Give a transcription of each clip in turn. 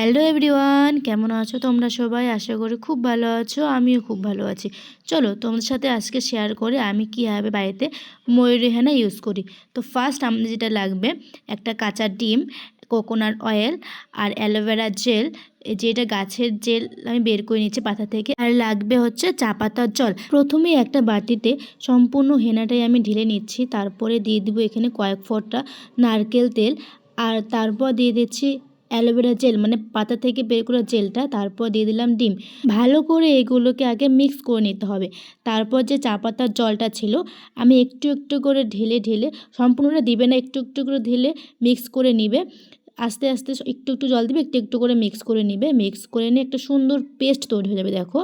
Hello everyone, কেমন আছো তোমরা সবাই? আশা করি খুব ভালো আছো, আমিও খুব ভালো আছি। চলো তোমাদের সাথে আজকে শেয়ার করে আমি কীভাবে বাড়িতে ময়ূরী হেনা ইউজ করি। তো ফার্স্ট আমাদের যেটা লাগবে, একটা কাঁচা ডিম, কোকোনাট অয়েল আর অ্যালোভেরা জেল। যেটা গাছের জেল আমি বের করে নিচ্ছি পাতা থেকে। আর লাগবে হচ্ছে চা পাতার জল। প্রথমেই একটা বাটিতে সম্পূর্ণ হেনাটাই আমি ঢেলে নিচ্ছি, তারপরে দিয়ে দিব এখানে কয়েক ফোঁটা নারকেল তেল, আর তারপর দিয়ে দিচ্ছি অ্যালোভেরা জেল, মানে পাতা থেকে বের করা জেলটা। তারপর দিয়ে দিলাম ডিম। ভালো করে এগুলোকে আগে মিক্স করে নিতে হবে। তারপর যে চা পাতার জলটা ছিল আমি একটু একটু করে ঢেলে ঢেলে, সম্পূর্ণটা দিবে না, একটু একটু করে ঢেলে মিক্স করে নিবে। আস্তে আস্তে একটু একটু জল দিবে, একটু একটু করে মিক্স করে নিবে। মিক্স করে নিয়ে একটা সুন্দর পেস্ট তৈরি হয়ে যাবে। দেখো,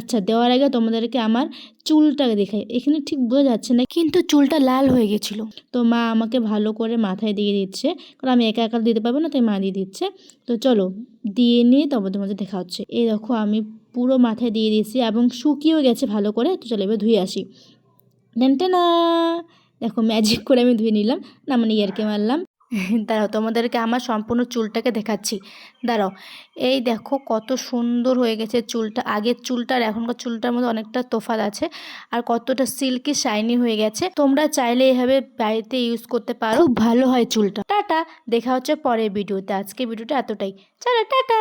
আচ্ছা, দেওয়ার আগে তোমাদেরকে আমার চুলটা দেখাই। এখানে ঠিক বোঝা যাচ্ছে না, কিন্তু চুলটা লাল হয়ে গেছিলো। তো মা আমাকে ভালো করে মাথায় দিয়ে দিচ্ছে, কারণ আমি একা একা দিতে পারবো না, তাই মা দিয়ে দিচ্ছে। তো চলো দিয়ে নিয়ে তবে তোমাদের দেখা হচ্ছে। এই দেখো আমি পুরো মাথায় দিয়ে দিয়েছি এবং শুকিয়েও গেছে ভালো করে। তো চলো এবার ধুয়ে আসি। টেনটেনা, দেখো ম্যাজিক করে আমি ধুয়ে নিলাম, না মানে ইয়ারকে মারলাম। দাঁড়াও তোমাদেরকে আমার সম্পূর্ণ চুলটাকে দেখাচ্ছি। দাঁড়াও, এই দেখো কত সুন্দর হয়ে গেছে চুলটা। আগের চুলটা আর এখনকার চুলটার মধ্যে অনেকটা তফাৎ আছে, আর কতটা সিল্কি শাইনি হয়ে গেছে। তোমরা চাইলে এভাবে বাড়িতে ইউজ করতে পারো, খুব ভালো হয় চুলটা। টাটা, দেখা হচ্ছে পরের ভিডিওতে। আজকে ভিডিওটা এতটাই, চলো টাটা।